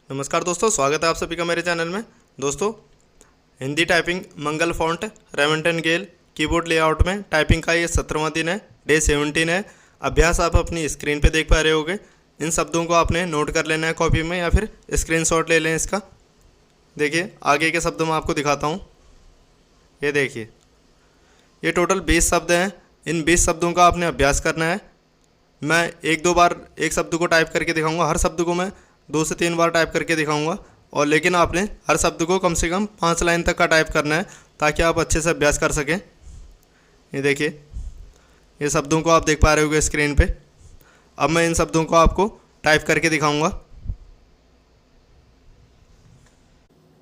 नमस्कार दोस्तों, स्वागत है आप सभी का मेरे चैनल में। दोस्तों, हिंदी टाइपिंग मंगल फॉन्ट रेवंटन गेल कीबोर्ड लेआउट में टाइपिंग का ये 17वां दिन है, डे 17 है। अभ्यास आप अपनी स्क्रीन पे देख पा रहे होगे। इन शब्दों को आपने नोट कर लेना है कॉपी में या फिर स्क्रीनशॉट ले लें इसका। देखिए, आगे के शब्दों में आपको दिखाता हूँ। ये देखिए, ये टोटल 20 शब्द हैं। इन 20 शब्दों का आपने अभ्यास करना है। मैं एक दो बार एक शब्द को टाइप करके दिखाऊंगा। हर शब्द को मैं 2 से 3 बार टाइप करके दिखाऊंगा, और लेकिन आपने हर शब्द को कम से कम 5 लाइन तक का टाइप करना है ताकि आप अच्छे से अभ्यास कर सकें। ये देखिए, ये शब्दों को आप देख पा रहे होगे स्क्रीन पे। अब मैं इन शब्दों को आपको टाइप करके दिखाऊंगा।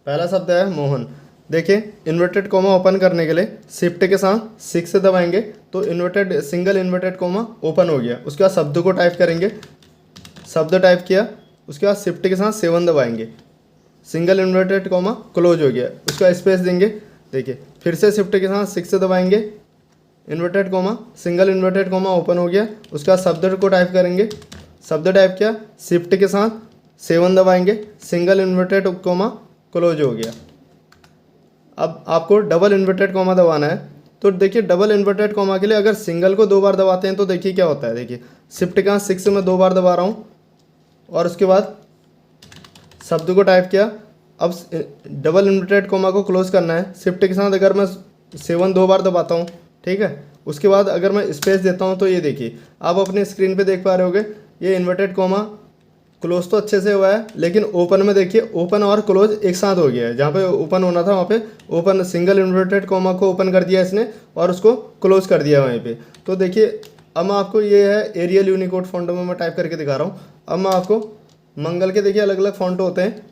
पहला शब्द है मोहन। देखिए, इन्वर्टेड कोमा ओपन करने के लिए शिफ्ट के साथ 6 से दबाएंगे तो inverted single inverted coma open हो गया। उसके बाद शब्द को टाइप करेंगे, शब्द टाइप किया, उसके बाद शिफ्ट के साथ 7 दबाएंगे, सिंगल इन्वर्टेड कोमा क्लोज हो गया। उसका स्पेस देंगे। देखिए, फिर से शिफ्ट के साथ 6 से दबाएंगे, inverted coma single inverted coma open हो गया। उसका शब्द को टाइप करेंगे, शब्द टाइप किया, शिफ्ट के साथ 7 दबाएंगे, सिंगल इन्वर्टेड कोमा क्लोज हो गया। अब आपको डबल इन्वर्टेड कोमा दबाना है। तो देखिए, डबल इन्वर्टेड कोमा के लिए अगर सिंगल को 2 बार दबाते हैं तो देखिए क्या होता है। देखिए, शिफ्ट के साथ 6 में 2 बार दबा रहा हूँ और उसके बाद शब्द को टाइप किया। अब डबल इन्वर्टेड कोमा को क्लोज करना है। शिफ्ट के साथ अगर मैं 7 2 बार दबाता हूँ, ठीक है। उसके बाद अगर मैं स्पेस देता हूँ तो ये देखिए, आप अपने स्क्रीन पे देख पा रहे होगे, ये इन्वर्टेड कोमा क्लोज तो अच्छे से हुआ है, लेकिन ओपन में देखिए, ओपन और क्लोज एक साथ हो गया है। जहाँ पे ओपन होना था वहाँ पे ओपन, सिंगल इन्वर्टेड कोमा को ओपन कर दिया इसने और उसको क्लोज कर दिया वहीं पे। तो देखिए, अब मैं आपको, ये है एरियल यूनिकोड फॉन्ट में मैं टाइप करके दिखा रहा हूँ। अब मैं आपको मंगल के, देखिए अलग अलग फॉन्ट होते हैं,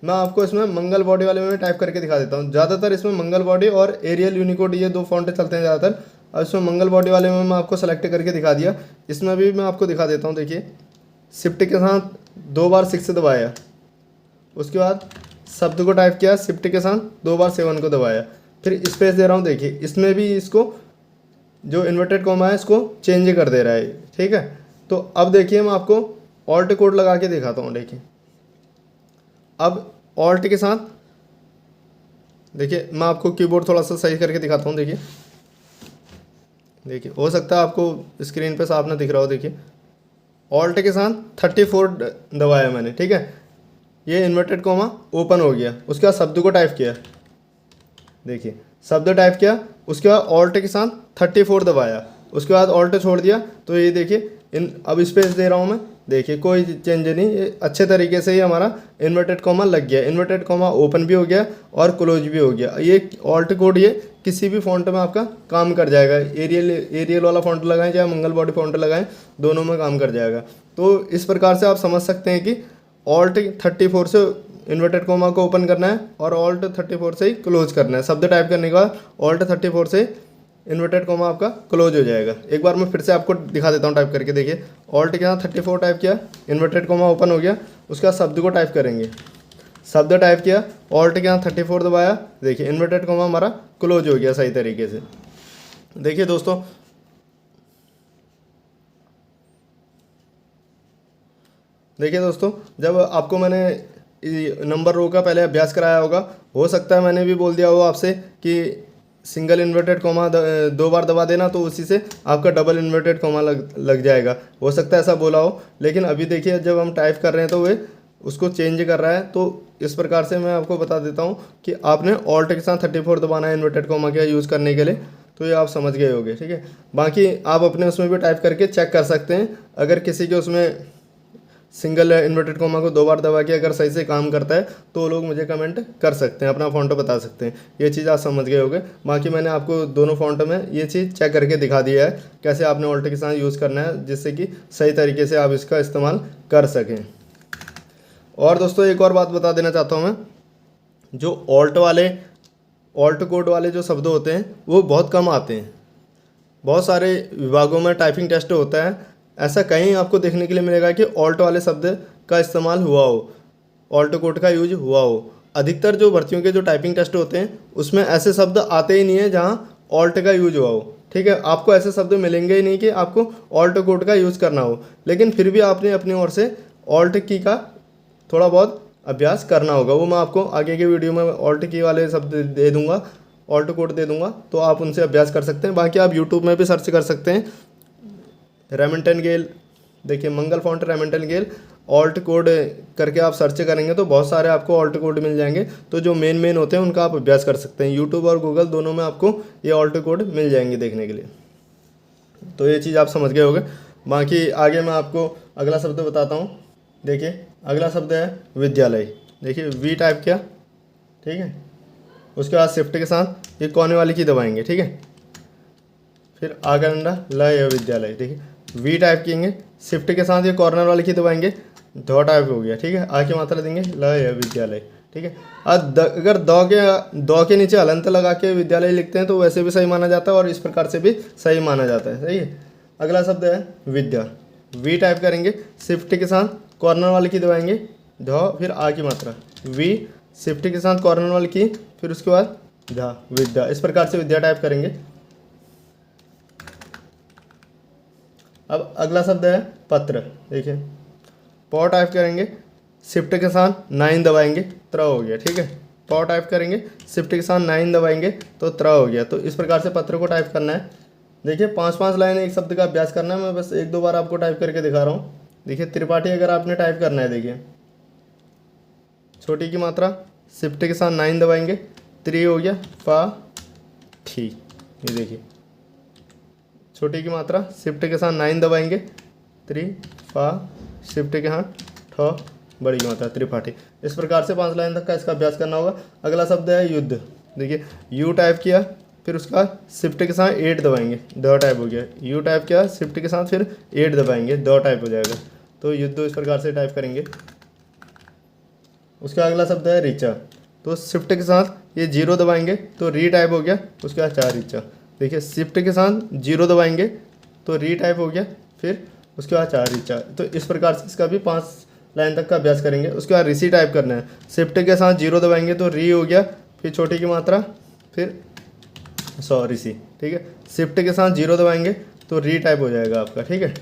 मैं आपको इसमें मंगल बॉडी वाले में टाइप करके दिखा देता हूँ। ज़्यादातर इसमें मंगल बॉडी और एरियल यूनिकोड, ये 2 फॉन्ट चलते हैं ज़्यादातर। अब इसमें मंगल बॉडी वाले में मैं आपको सेलेक्ट करके दिखा दिया। इसमें भी मैं आपको दिखा देता हूँ। देखिए, शिफ्ट के साथ 2 बार 6 दबाया, उसके बाद शब्द को टाइप किया, शिफ्ट के साथ 2 बार 7 को दबाया, फिर स्पेस दे रहा हूँ। देखिए, इसमें भी इसको जो इन्वर्टेड कोमा है इसको चेंज कर दे रहा है, ठीक है। तो अब देखिए, मैं आपको ऑल्ट कोड लगा के दिखाता हूँ। देखिए, अब ऑल्ट के साथ, देखिए मैं आपको कीबोर्ड थोड़ा सा सही करके दिखाता हूँ। देखिए, हो सकता है आपको स्क्रीन पे साफ ना दिख रहा हो। देखिए, ऑल्ट के साथ 34 दबाया मैंने, ठीक है। ये इन्वर्टेड कोमा ओपन हो गया। उसके बाद शब्द को टाइप किया। देखिए, शब्द टाइप किया, उसके बाद ऑल्ट के साथ 34 दबाया, उसके बाद ऑल्ट छोड़ दिया। तो ये देखिए, अब स्पेस दे रहा हूँ मैं। देखिए, कोई चेंज नहीं, ये अच्छे तरीके से ही हमारा इन्वर्टेड कोमा लग गया। इन्वर्टेड कोमा ओपन भी हो गया और क्लोज भी हो गया। ये ऑल्ट कोड ये किसी भी फॉन्ट में आपका काम कर जाएगा। एरियल वाला फॉन्ट लगाएं चाहे मंगल बॉडी फॉन्ट लगाएं, दोनों में काम कर जाएगा। तो इस प्रकार से आप समझ सकते हैं कि ऑल्ट 34 से इन्वर्टेड कोमा को ओपन करना है और ऑल्ट 34 से ही क्लोज करना है। शब्द टाइप करने के बाद ऑल्ट 34 से इन्वर्टेड कोमा आपका क्लोज हो जाएगा। एक बार मैं फिर से आपको दिखा देता हूँ टाइप करके। देखिए, ऑल्ट के यहाँ 34 टाइप किया, इन्वर्टेड कोमा ओपन हो गया। उसके बाद शब्द को टाइप करेंगे, शब्द टाइप किया, ऑल्ट के यहाँ 34 दबाया। देखिए, इन्वर्टेड कोमा हमारा क्लोज हो गया सही तरीके से। देखिए दोस्तों, जब आपको मैंने नंबर रो का पहले अभ्यास कराया होगा, हो सकता है मैंने भी बोल दिया हो आपसे कि सिंगल इन्वर्टेड कोमा 2 बार दबा देना, तो उसी से आपका डबल इन्वर्टेड कोमा लग जाएगा। हो सकता है ऐसा बोला हो, लेकिन अभी देखिए जब हम टाइप कर रहे हैं तो वे उसको चेंज कर रहा है। तो इस प्रकार से मैं आपको बता देता हूँ कि आपने ऑल्ट के साथ 34 दबाना है इन्वर्टेड कोमा का यूज़ करने के लिए। तो ये आप समझ गए होंगे, ठीक है। बाकी आप अपने उसमें भी टाइप करके चेक कर सकते हैं। अगर किसी के उसमें सिंगल इन्वर्टेड कोमा को 2 बार दबा के अगर सही से काम करता है तो लोग मुझे कमेंट कर सकते हैं, अपना फॉन्ट बता सकते हैं। ये चीज़ आप समझ गए होंगे। बाकी मैंने आपको दोनों फॉन्ट में ये चीज़ चेक करके दिखा दिया है कैसे आपने ऑल्ट के साथ यूज़ करना है, जिससे कि सही तरीके से आप इसका इस्तेमाल कर सकें। और दोस्तों, एक और बात बता देना चाहता हूँ मैं, जो ऑल्ट कोड वाले जो शब्द होते हैं वो बहुत कम आते हैं। बहुत सारे विभागों में टाइपिंग टेस्ट होता है, ऐसा कहीं आपको देखने के लिए मिलेगा कि ऑल्ट वाले शब्द का इस्तेमाल हुआ हो, ऑल्ट कोड का यूज हुआ हो। अधिकतर जो भर्तियों के जो टाइपिंग टेस्ट होते हैं उसमें ऐसे शब्द आते ही नहीं है जहाँ ऑल्ट का यूज हुआ हो, ठीक है। आपको ऐसे शब्द मिलेंगे ही नहीं कि आपको ऑल्ट कोड का यूज़ करना हो, लेकिन फिर भी आपने अपनी ओर से ऑल्ट की का थोड़ा बहुत अभ्यास करना होगा। वो मैं आपको आगे के वीडियो में ऑल्ट की वाले शब्द दे दूंगा, ऑल्ट कोड दे दूंगा, तो आप उनसे अभ्यास कर सकते हैं। बाकी आप यूट्यूब में भी सर्च कर सकते हैं रेमिंगटन गेल, देखिए मंगल फॉन्ट रेमिंगटन गेल ऑल्ट कोड करके आप सर्च करेंगे तो बहुत सारे आपको ऑल्ट कोड मिल जाएंगे। तो जो मेन होते हैं उनका आप अभ्यास कर सकते हैं। यूट्यूब और गूगल दोनों में आपको ये ऑल्ट कोड मिल जाएंगे देखने के लिए। तो ये चीज़ आप समझ गए होंगे। बाकी आगे मैं आपको अगला शब्द बताता हूँ। देखिए अगला शब्द है विद्यालय। देखिए वी टाइप किया, ठीक है, उसके बाद शिफ्ट के साथ ये कोने वाली की दबाएंगे, ठीक है, फिर आगे डंडा ल या विद्यालय। देखिए वी टाइप किएंगे, शिफ्ट के साथ ये कॉर्नर वाली की दबाएंगे, दो टाइप हो गया, ठीक है, आ की मात्रा देंगे ल या विद्यालय, ठीक है। अब अगर दो के नीचे हलंत लगा के विद्यालय लिखते हैं तो वैसे भी सही माना जाता है और इस प्रकार से भी सही माना जाता है, सही है। अगला शब्द है विद्या। वी टाइप करेंगे, शिफ्ट के साथ कॉर्नर वाली की दबाएंगे, ध फिर आ की मात्रा, वी शिफ्ट के साथ कॉर्नर वाली की, फिर उसके बाद ध विद्या। इस प्रकार से विद्या टाइप करेंगे। अब अगला शब्द है पत्र। देखिए पौ टाइप करेंगे, शिफ्ट के साथ 9 दबाएंगे, त्र हो गया, ठीक है। पौ टाइप करेंगे, शिफ्ट के साथ 9 दबाएंगे तो त्र हो गया। तो इस प्रकार से पत्र को टाइप करना है। देखिए 5-5 लाइन एक शब्द का अभ्यास करना है। मैं बस 1-2 बार आपको टाइप करके दिखा रहा हूँ। देखिए त्रिपाठी अगर आपने टाइप करना है, देखिए छोटी की मात्रा, शिफ्ट के साथ 9 दबाएंगे, त्रि हो गया, फा ठी। ये देखिए छोटी की मात्रा, शिफ्ट के साथ 9 दबाएंगे, त्रि फा, शिफ्ट के साथ ठ, बड़ी की मात्रा, त्रिपाठी। इस प्रकार से 5 लाइन तक का इसका अभ्यास करना होगा। अगला शब्द है युद्ध। देखिए यू टाइप किया, फिर उसका शिफ्ट के साथ 8 दबाएंगे, द टाइप हो गया। यू टाइप किया, शिफ्ट के साथ फिर 8 दबाएंगे, द टाइप हो जाएगा। तो युद्ध इस प्रकार से टाइप करेंगे। उसका अगला शब्द है ऋचा। तो शिफ्ट के साथ ये 0 दबाएंगे तो री टाइप हो गया, उसके बाद 4 ऋचा। देखिए शिफ्ट के साथ 0 दबाएंगे तो री टाइप हो गया, फिर उसके बाद 4 ऋचा। तो इस प्रकार से इसका भी 5 लाइन तक का अभ्यास करेंगे। उसके बाद ऋषि टाइप करना है। शिफ्ट के साथ 0 दबाएंगे तो री हो गया, फिर छोटी की मात्रा, फिर ऋषि, ठीक है। शिफ्ट के साथ 0 दबाएंगे तो री टाइप हो जाएगा आपका, ठीक है।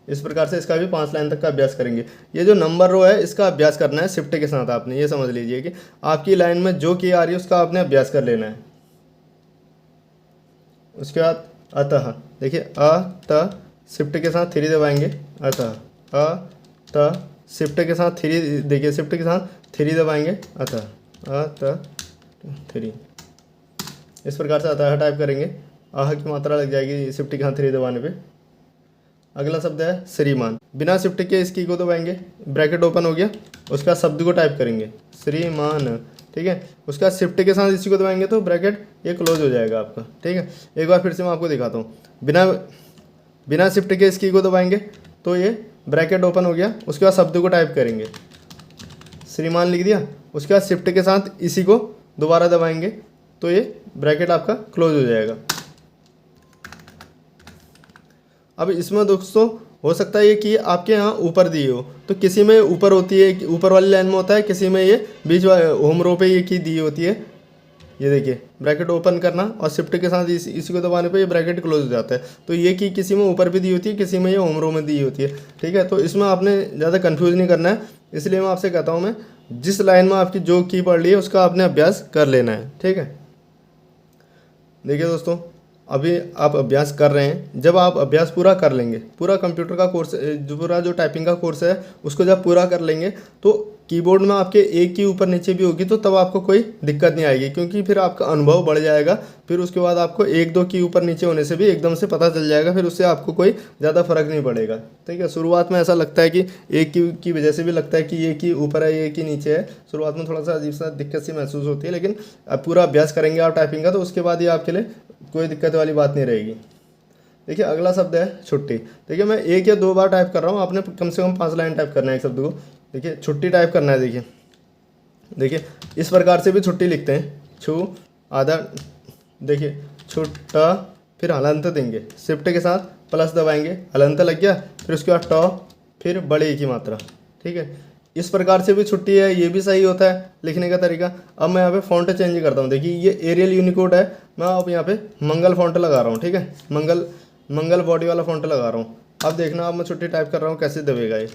इस प्रकार से इसका भी 5 लाइन तक का अभ्यास करेंगे। ये जो नंबर रो है इसका अभ्यास करना है शिफ्ट के साथ। आपने ये समझ लीजिए कि आपकी लाइन में जो की आ रही है उसका आपने अभ्यास कर लेना है। उसके बाद अतः। देखिए अ त, शिफ्ट के साथ 3 दबाएंगे, अतः अ त, शिफ्ट के साथ 3, देखिए शिफ्ट के साथ 3 दबाएंगे, अतः अ त 3। इस प्रकार से अतः टाइप करेंगे। आह की मात्रा लग जाएगी शिफ्ट के साथ 3 दबाने पे। अगला शब्द है श्रीमान। बिना शिफ्ट के इस की को दबाएंगे, ब्रैकेट ओपन हो गया, उसका शब्द को टाइप करेंगे श्रीमान, ठीक है। उसका शिफ्ट के साथ इसी को दबाएंगे तो ब्रैकेट ये क्लोज हो जाएगा आपका, ठीक है। एक बार फिर से मैं आपको दिखाता हूँ। बिना शिफ्ट के इस की को दबाएंगे तो ये ब्रैकेट ओपन हो गया, उसके बाद शब्द को टाइप करेंगे, श्रीमान लिख दिया। उसके बाद शिफ्ट के साथ इसी को दोबारा दबाएंगे तो ये ब्रैकेट आपका क्लोज हो जाएगा। अब इसमें दोस्तों हो सकता है ये कि आपके यहाँ ऊपर दी हो, तो किसी में ऊपर होती है, ऊपर वाली लाइन में होता है, किसी में ये बीच होम रो पे ये की दी होती है। ये देखिए ब्रैकेट ओपन करना और शिफ्ट के साथ इसी को दबाने पे ये ब्रैकेट क्लोज हो जाता है। तो ये की किसी में ऊपर भी दी होती है, किसी में ये होम रो में दी होती है, ठीक है। तो इसमें आपने ज़्यादा कन्फ्यूज़ नहीं करना है, इसलिए मैं आपसे कहता हूँ मैं जिस लाइन में आपकी जो की पढ़ ली है उसका आपने अभ्यास कर लेना है, ठीक है। देखिए दोस्तों अभी आप अभ्यास कर रहे हैं, जब आप अभ्यास पूरा कर लेंगे, पूरा कंप्यूटर का कोर्स, पूरा जो टाइपिंग का कोर्स है उसको जब पूरा कर लेंगे तो कीबोर्ड में आपके एक की ऊपर नीचे भी होगी तो तब आपको कोई दिक्कत नहीं आएगी, क्योंकि फिर आपका अनुभव बढ़ जाएगा। फिर उसके बाद आपको 1-2 की ऊपर नीचे होने से भी एकदम से पता चल जाएगा, फिर उससे आपको कोई ज़्यादा फर्क नहीं पड़ेगा, ठीक है। शुरुआत में ऐसा लगता है कि एक की वजह से भी लगता है कि ये की ऊपर है, ये की नीचे है, शुरुआत में थोड़ा सा अजीब सा दिक्कत सी महसूस होती है, लेकिन अब पूरा अभ्यास करेंगे आप टाइपिंग का तो उसके बाद ये आपके लिए कोई दिक्कत वाली बात नहीं रहेगी। देखिए अगला शब्द है छुट्टी। देखिए मैं 1 या 2 बार टाइप कर रहा हूँ, आपने कम से कम 5 लाइन टाइप करना है एक शब्द को। देखिए छुट्टी टाइप करना है। देखिए इस प्रकार से भी छुट्टी लिखते हैं, छू आधा, देखिए छुट्टा, फिर हलंत देंगे, शिफ्ट के साथ प्लस दबाएंगे, हलंत लग गया, फिर उसके बाद ट, फिर बड़े की मात्रा, ठीक है। इस प्रकार से भी छुट्टी है, ये भी सही होता है लिखने का तरीका। अब मैं यहाँ पे फ़ॉन्ट चेंज करता हूँ। देखिए ये एरियल यूनिकोड है, मैं अब यहाँ पे मंगल फ़ॉन्ट लगा रहा हूँ, ठीक है। मंगल बॉडी वाला फ़ॉन्ट लगा रहा हूँ। अब देखना, अब मैं छुट्टी टाइप कर रहा हूँ कैसे दबेगा ये।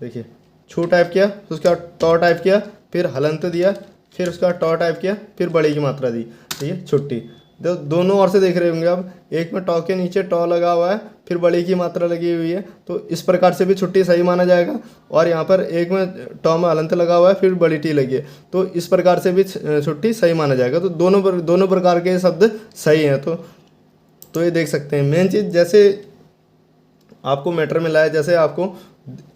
देखिए छू टाइप किया, फिर उसके बाद टॉ टाइप किया, फिर हलंत दिया, फिर उसके बाद टॉ टाइप किया, फिर बड़ी की मात्रा दी, ठीक है, छुट्टी। दोनों ओर से देख रहे होंगे आप, एक में टॉ के नीचे टॉ लगा हुआ है, फिर बड़ी की मात्रा लगी हुई है, तो इस प्रकार से भी छुट्टी सही माना जाएगा। और यहाँ पर एक में टॉ में हलंत लगा हुआ है, फिर बड़ी टी लगी है, तो इस प्रकार से भी छुट्टी सही माना जाएगा। तो दोनों प्रकार के शब्द सही हैं। तो ये देख सकते हैं। मेन चीज़, जैसे आपको मैटर मिला है, जैसे आपको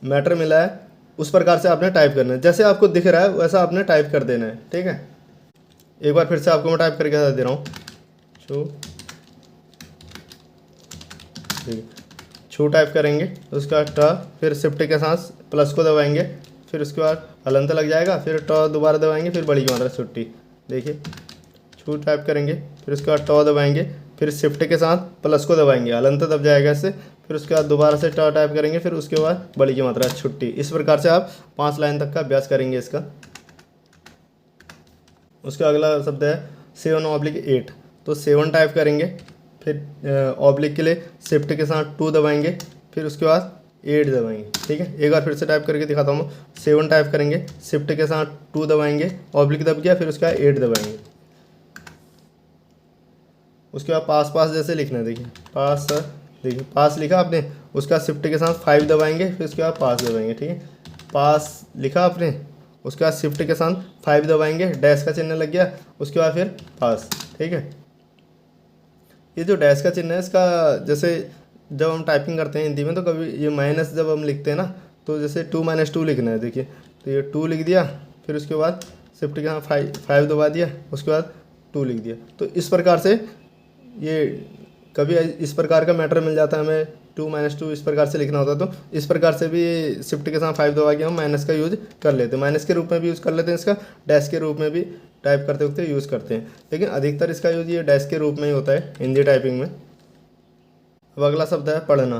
मैटर मिला है उस प्रकार से आपने टाइप करना है, जैसे आपको दिख रहा है वैसा आपने टाइप कर देना है, ठीक है। एक बार फिर से आपको मैं टाइप करके दे रहा हूँ, छू टाइप करेंगे, उसका ट, फिर शिफ्ट के साथ प्लस को दबाएंगे, फिर उसके बाद हलंत लग जाएगा, फिर ट दोबारा दबाएंगे, फिर बड़ी की मात्रा छुट्टी। देखिए, छू टाइप करेंगे, फिर उसके बाद ट दबाएंगे, फिर शिफ्ट के साथ प्लस को दबाएंगे, हलंत दब जाएगा इससे, फिर उसके बाद दोबारा से ट टाइप करेंगे, फिर उसके बाद बड़ी की मात्रा छुट्टी। इस प्रकार से आप 5 लाइन तक का अभ्यास करेंगे इसका। उसका अगला शब्द है 7/8। तो 7 टाइप करेंगे, फिर ऑब्लिक के लिए शिफ्ट के साथ 2 दबाएंगे, फिर उसके बाद 8 दबाएंगे, ठीक है। एक बार फिर से टाइप करके दिखाता हूँ। 7 टाइप करेंगे, शिफ्ट के साथ 2 दबाएंगे, ऑब्लिक दब गया, फिर उसके बाद 8 दबाएंगे। उसके बाद पास जैसे लिखना है, देखिए पास, देखिए पास लिखा आपने, उसका शिफ्ट के साथ 5 दबाएंगे, फिर उसके बाद पास दबाएंगे, ठीक है। पास लिखा आपने, उसके बाद शिफ्ट के साथ 5 दबाएंगे, डैश का चिन्ह लग गया, उसके बाद फिर पास, ठीक है। ये जो डैश का चिन्ह है, इसका जैसे जब हम टाइपिंग करते हैं हिंदी में, तो कभी ये माइनस जब हम लिखते हैं ना, तो जैसे 2 - 2 लिखना है, देखिए, तो ये 2 लिख दिया, फिर उसके बाद शिफ्ट के साथ 5 दबा दिया, उसके बाद 2 लिख दिया। तो इस प्रकार से ये कभी इस प्रकार का मैटर मिल जाता है हमें, 2 - 2 इस प्रकार से लिखना होता है, तो इस प्रकार से भी शिफ्ट के साथ 5 दबा के हम माइनस का यूज कर लेते हैं, माइनस के रूप में भी यूज़ कर लेते हैं इसका, डैश के रूप में भी टाइप करते वक्त यूज़ करते हैं, लेकिन अधिकतर इसका यूज ये डैश के रूप में ही होता है हिंदी टाइपिंग में। अब अगला शब्द है पढ़ना।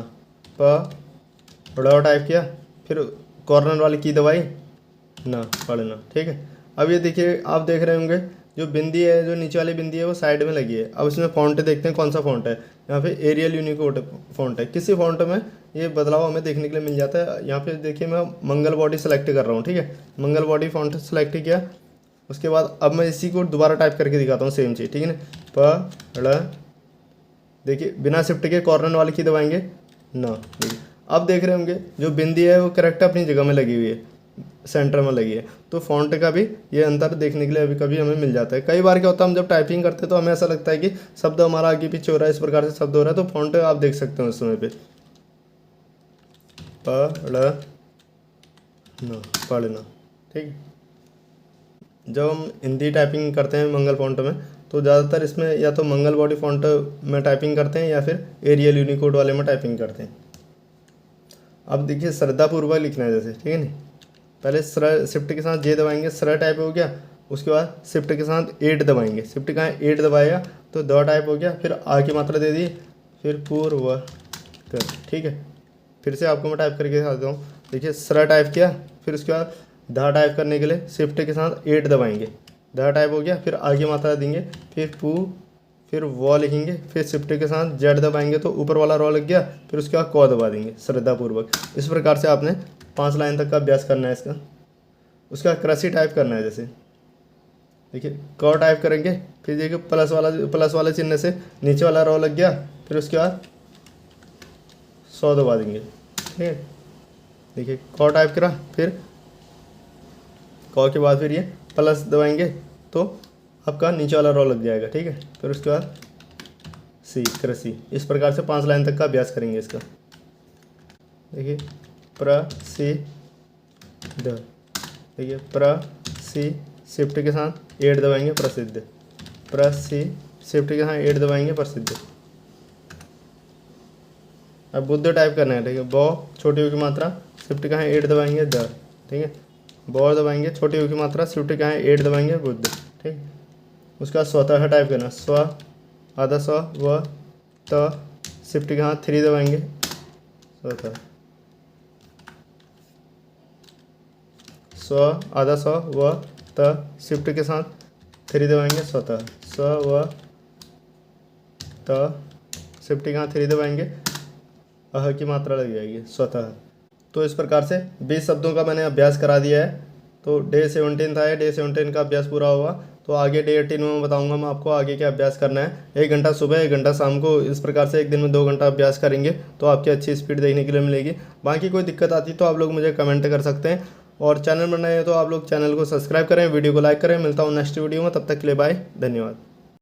पढ़ा टाइप किया, फिर कॉर्नर वाली की दबाई, ना, पढ़ना, ठीक है। अब ये देखिए, आप देख रहे होंगे जो बिंदी है, जो नीचे वाली बिंदी है वो साइड में लगी है। अब इसमें फ़ॉन्ट देखते हैं कौन सा फ़ॉन्ट है। यहाँ पे एरियल यूनिकोड फ़ॉन्ट है। किसी फ़ॉन्ट में ये बदलाव हमें देखने के लिए मिल जाता है। यहाँ पे देखिए, मैं मंगल बॉडी सेलेक्ट कर रहा हूँ, ठीक है, मंगल बॉडी फ़ॉन्ट सेलेक्ट किया। उसके बाद अब मैं इसी को दोबारा टाइप करके दिखाता हूँ, सेम चीज़, ठीक है ना। पढ़, देखिए बिना शिफ्ट के कॉर्नर वाली की दबाएंगे, ना, देखिए अब देख रहे होंगे जो बिंदी है वो करेक्ट अपनी जगह में लगी हुई है, सेंटर में लगी है। तो फ़ॉन्ट का भी ये अंतर देखने के लिए अभी कभी हमें मिल जाता है। कई बार क्या होता है, हम जब टाइपिंग करते हैं तो हमें ऐसा लगता है कि शब्द हमारा आगे पीछे हो रहा है, इस प्रकार से शब्द हो रहा है, तो फ़ॉन्ट आप देख सकते हो उस समय पे, पढ़ना, ठीक है। जब हम हिंदी टाइपिंग करते हैं मंगल फ़ॉन्ट में, तो ज़्यादातर इसमें या तो मंगल बॉडी फ़ॉन्ट में टाइपिंग करते हैं या फिर एरियल यूनिकोड वाले में टाइपिंग करते हैं। अब देखिए, श्रद्धापूर्वक लिखना है जैसे, ठीक है ना। पहले शिफ्ट के साथ जे दबाएंगे, टाइप हो गया। उसके बाद शिफ्ट के साथ 8 दबाएंगे, शिफ्ट का 8 दबाएगा तो द टाइप हो गया, फिर आ की मात्रा दे दी, फिर पूर्व कर, ठीक है। फिर से आपको मैं टाइप करके दिखाता हूँ। देखिए, टाइप किया, फिर उसके बाद ध टाइप करने के लिए शिफ्ट के साथ 8 दबाएंगे, द टाइप हो गया, फिर आगे मात्रा देंगे, फिर फिर व लिखेंगे, फिर शिफ्ट के साथ जेड दबाएंगे तो ऊपर वाला रॉ लग गया, फिर उसके बाद क दबा देंगे श्रद्धापूर्वक। इस प्रकार से आपने 5 लाइन तक का अभ्यास करना है इसका। उसका कृषि टाइप करना है, जैसे देखिए क टाइप करेंगे, फिर देखिए प्लस वाले चिन्ह से नीचे वाला रॉ लग गया, फिर उसके बाद 100 दबा देंगे, ठीक है। देखिए क टाइप करा, फिर क के बाद फिर ये प्लस दबाएंगे तो आपका नीचे वाला रॉ लग जाएगा, ठीक है। फिर उसके बाद सी, कृषि। इस प्रकार से 5 लाइन तक का अभ्यास करेंगे इसका। देखिए, प्रसिद्ध, देखिए प्रसि, शिफ्ट के साथ 8 दबाएंगे, प्रसिद्ध, शिफ्ट के साथ 8 दबाएंगे, प्रसिद्ध। अब बुद्ध टाइप करना है, ठीक है। ब छोटी यू की मात्रा, शिफ्ट का 8 दबाएंगे, द, ठीक है। ब दबाएंगे, छोटी यू की मात्रा, शिफ्ट का 8 दबाएंगे, बुद्ध, ठीक। उसका स्वतः टाइप करना, स्व, आधा स्व, व, त, शिफ्ट के हाथ 3 दबाएंगे, स्वतः, स्व, आधा स्व, व, त, शिफ्ट के साथ 3 दबाएंगे, स्वतः, स्व, व, त, शिफ्ट के हाथ 3 दबाएंगे, अह की मात्रा लग जाएगी, स्वतः। तो इस प्रकार से 20 शब्दों का मैंने अभ्यास करा दिया है। तो डे 17 था, डे 17 का अभ्यास पूरा हुआ। तो आगे डे 18 में मैं बताऊंगा मैं आपको आगे क्या अभ्यास करना है। 1 घंटा सुबह, 1 घंटा शाम को, इस प्रकार से एक दिन में 2 घंटा अभ्यास करेंगे तो आपकी अच्छी स्पीड देखने के लिए मिलेगी। बाकी कोई दिक्कत आती तो आप लोग मुझे कमेंट कर सकते हैं, और चैनल पर नए हैं तो आप लोग चैनल को सब्सक्राइब करें, वीडियो को लाइक करें। मिलता हूँ नेक्स्ट वीडियो में, तब तक के लिए बाय, धन्यवाद।